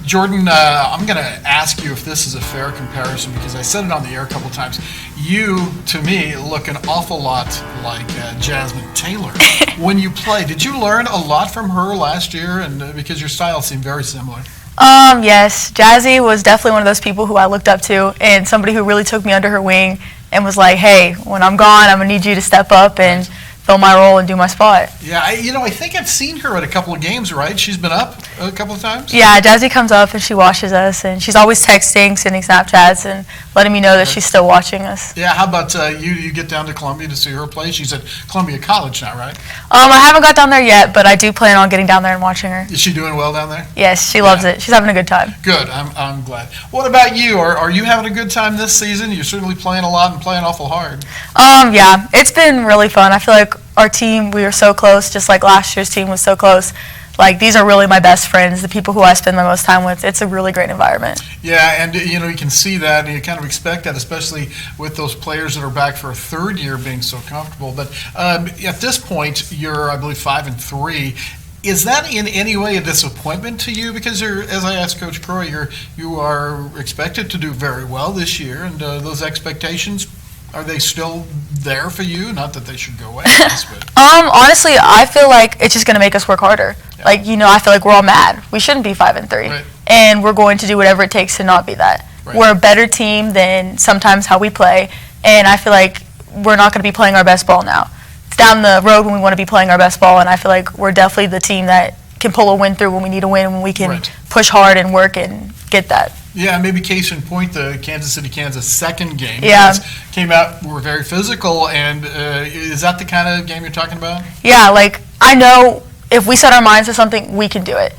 Jordyn, I'm going to ask you if this is a fair comparison because I said it on the air a couple times. You, to me, look an awful lot like Jasmine Taylor when you play. Did you learn a lot from her last year? And because your styles seem very similar. Yes, Jazzy was definitely one of those people who I looked up to and somebody who really took me under her wing and was like, hey, when I'm gone, I'm going to need you to step up and fill my role and do my spot. Yeah, I think I've seen her at a couple of games, right? She's been up a couple of times? Yeah, Jazzy comes up and she watches us, and she's always texting, sending Snapchats, and letting me know that she's still watching us. Yeah, how about you get down to Columbia to see her play? She's at Columbia College now, right? I haven't got down there yet, but I do plan on getting down there and watching her. Is she doing well down there? Yes, she loves it. She's having a good time. Good, I'm glad. What about you? Are you having a good time this season? You're certainly playing a lot and playing awful hard. Yeah, it's been really fun. I feel like our team, we were so close, just like last year's team was so close. Like, these are really my best friends, the people who I spend my most time with. It's a really great environment. Yeah, and you can see that, and you kind of expect that, especially with those players that are back for a third year being so comfortable. But at this point, you're, I believe, 5-3. Is that in any way a disappointment to you? Because as I asked Coach Croy, you are expected to do very well this year, and those expectations, are they still there for you? Not that they should go away. But. Honestly, I feel like it's just going to make us work harder. Yeah. Like, I feel like we're all mad. We shouldn't be 5-3. Right. And we're going to do whatever it takes to not be that. Right. We're a better team than sometimes how we play. And I feel like we're not going to be playing our best ball now. It's down the road when we want to be playing our best ball. And I feel like we're definitely the team that can pull a win through when we need a win, when we can push hard and work and get that. Yeah, maybe case in point, the Kansas City-Kansas second game. Yeah. Came out, were very physical, and is that the kind of game you're talking about? Yeah, like, I know if we set our minds to something, we can do it.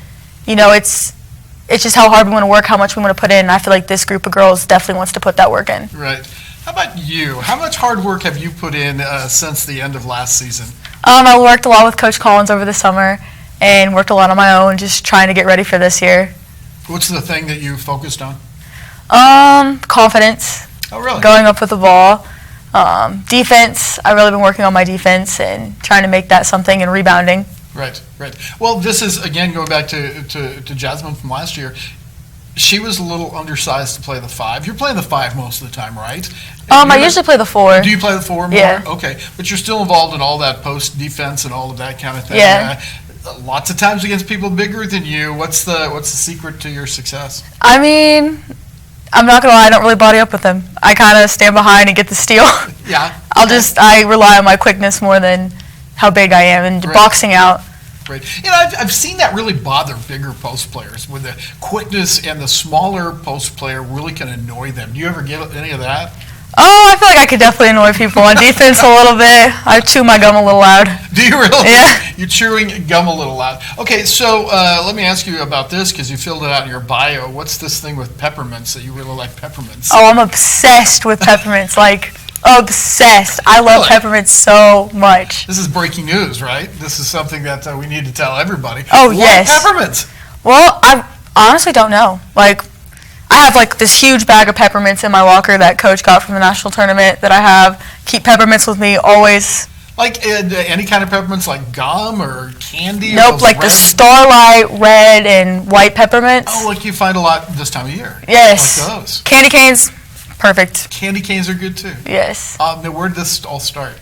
It's just how hard we want to work, how much we want to put in, and I feel like this group of girls definitely wants to put that work in. Right. How about you? How much hard work have you put in since the end of last season? I worked a lot with Coach Collins over the summer and worked a lot on my own, just trying to get ready for this year. What's the thing that you focused on? Confidence. Oh, really? Going up with the ball. Defense. I've really been working on my defense and trying to make that something, and rebounding. Right. Well, this is, again, going back to Jasmine from last year. She was a little undersized to play the 5. You're playing the 5 most of the time, right? I usually play the 4. Do you play the 4 more? Yeah. Okay. But you're still involved in all that post defense and all of that kind of thing. Yeah. Lots of times against people bigger than you. What's the secret to your success? I mean, I'm not gonna lie, I don't really body up with them. I kind of stand behind and get the steal. Yeah. I rely on my quickness more than how big I am and boxing out. Right. I've seen that really bother bigger post players, where the quickness and the smaller post player really can annoy them. Do you ever get any of that? I feel like I could definitely annoy people on defense a little bit. I chew my gum a little loud. Do you really? Yeah. You're chewing gum a little loud. Okay, so let me ask you about this, because you filled it out in your bio. What's this thing with peppermints that you really like peppermints? Oh, I'm obsessed with peppermints. Like, obsessed. I love peppermints so much. This is breaking news, right? This is something that we need to tell everybody. Oh, yes. Why peppermints? Well, I honestly don't know. Like, I have like this huge bag of peppermints in my locker that Coach got from the national tournament that I have. Keep peppermints with me always. Like any kind of peppermints, like gum or candy? Nope, like the Starlight red and white peppermints. Oh, like you find a lot this time of year. Yes. Like those. Candy canes, perfect. Candy canes are good too. Yes. Now, where did this all start?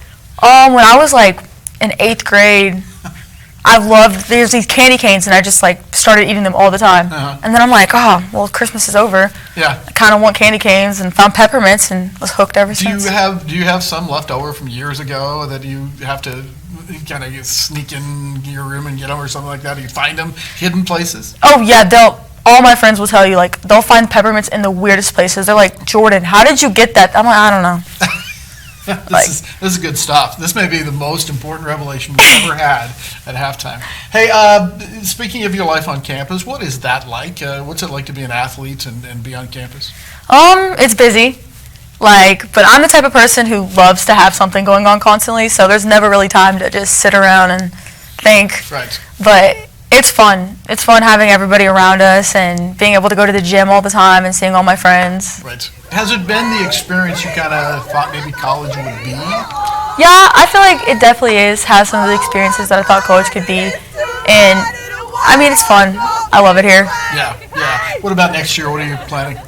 When I was like in 8th grade, there's these candy canes, and I just like started eating them all the time. And then I'm like, well, Christmas is over. Yeah. I kind of want candy canes, and found peppermints, and was hooked ever since. Do you have some left over from years ago that you have to kind of sneak in your room and get them or something like that? Do you find them hidden places? Oh yeah, all my friends will tell you, like, they'll find peppermints in the weirdest places. They're like, Jordyn, how did you get that? I'm like, I don't know. This is good stuff. This may be the most important revelation we've ever had at halftime. Hey, speaking of your life on campus, what is that like? What's it like to be an athlete and be on campus? It's busy. But I'm the type of person who loves to have something going on constantly, so there's never really time to just sit around and think. Right. But it's fun. It's fun having everybody around us and being able to go to the gym all the time and seeing all my friends. Right. Has it been the experience you kind of thought maybe college would be? Yeah, I feel like it definitely has some of the experiences that I thought college could be. And, I mean, it's fun. I love it here. Yeah. What about next year? What are you planning?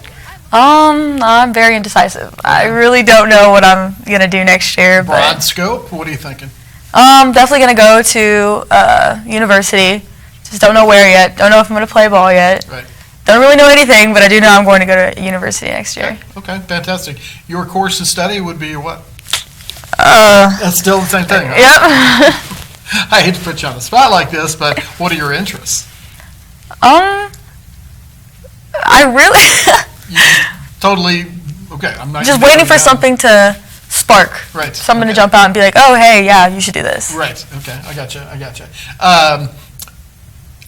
I'm very indecisive. I really don't know what I'm gonna do next year. Broad But scope? What are you thinking? definitely gonna go to university. Just don't know where yet. Don't know if I'm gonna play ball yet. Right. Don't really know anything, but I do know I'm going to go to university next year. Okay, fantastic. Your course of study would be what? Uh, That's still the same thing, huh? Yep. I hate to put you on the spot like this, but what are your interests? I really Totally, okay, I'm not. just waiting for something to spark. Right, Something okay. to jump out and be like, oh, hey, yeah, you should do this. Right, okay, I gotcha.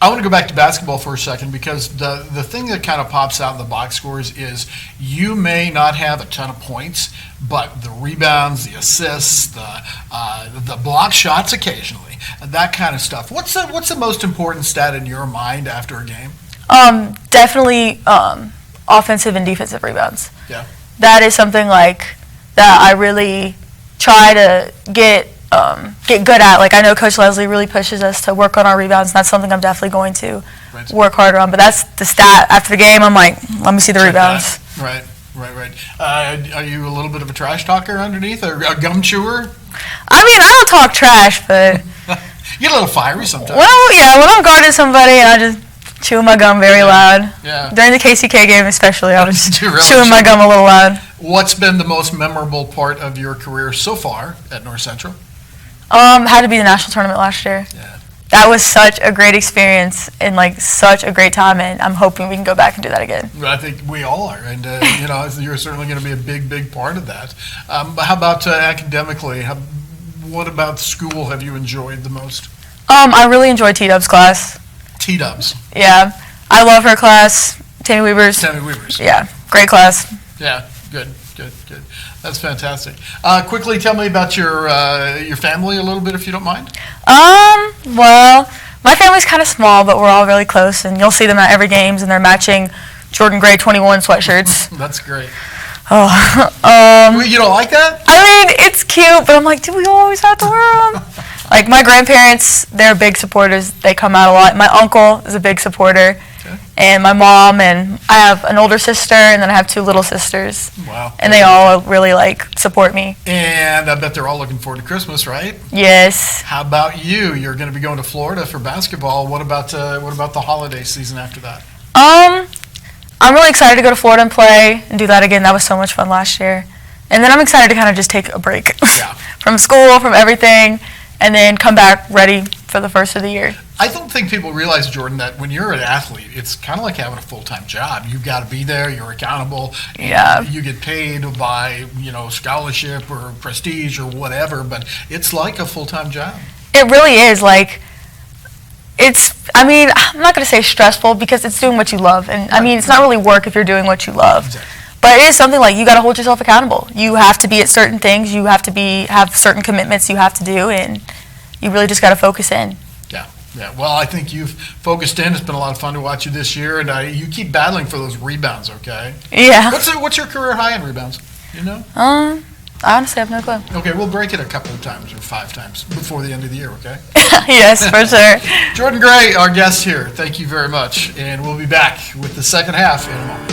I want to go back to basketball for a second because the thing that kind of pops out in the box scores is you may not have a ton of points, but the rebounds, the assists, the block shots occasionally, that kind of stuff. What's the most important stat in your mind after a game? Definitely offensive and defensive rebounds. Yeah. That is something like that I really try to get good at. Like I know Coach Leslie really pushes us to work on our rebounds, and that's something I'm definitely going to Right. work harder on. But that's the stat after the game. I'm like, let me see the Check rebounds. that. Right. Are you a little bit of a trash talker underneath, or a gum chewer? I mean, I don't talk trash, but You get a little fiery sometimes. well, yeah, when I'm guarding somebody, I just chewing my gum very loud. Yeah. During the KCK game, especially, I was You really chewing my should. gum a little loud. What's been the most memorable part of your career so far at North Central? Had to be the national tournament last year. Yeah. That was such a great experience and like such a great time, and I'm hoping we can go back and do that again. I think we all are, and you're certainly going to be a big part of that. But how about academically? What about school have you enjoyed the most? I really enjoyed T-Dub's class. T-Dubs. Yeah, I love her class. Tammy Weavers. Tammy Weavers. Yeah, great class. Yeah, good. That's fantastic. Quickly, tell me about your family a little bit, if you don't mind. Well, my family's kind of small, but we're all really close, and you'll see them at every games, and they're matching Jordyn Gray 21 sweatshirts. That's great. Oh, You don't like that? I mean, it's cute, but I'm like, do we always have to wear them? Like, my grandparents, they're big supporters. They come out a lot. My uncle is a big supporter. Okay. And my mom, and I have an older sister, and then I have two little sisters. Wow. And they all really, support me. And I bet they're all looking forward to Christmas, right? Yes. How about you? You're going to be going to Florida for basketball. What about the holiday season after that? I'm really excited to go to Florida and play and do that again. That was so much fun last year. And then I'm excited to kind of just take a break Yeah. from school, from everything, and then come back ready for the first of the year. I don't think people realize, Jordyn, that when you're an athlete, it's kind of like having a full-time job. You've got to be there. You're accountable. Yeah. You get paid by, scholarship or prestige or whatever, but it's like a full-time job. It really is. I'm not going to say stressful because it's doing what you love. And it's not really work if you're doing what you love. Exactly. But it is something like you got to hold yourself accountable. You have to be at certain things. You have to have certain commitments you have to do, and you really just got to focus in. Yeah. Well, I think you've focused in. It's been a lot of fun to watch you this year, and you keep battling for those rebounds, okay? Yeah. What's your career high in rebounds? You know? I honestly have no clue. Okay, we'll break it a couple of times or 5 times before the end of the year, okay? Yes, for sure. Jordyn Gray, our guest here. Thank you very much, and we'll be back with the second half in a moment.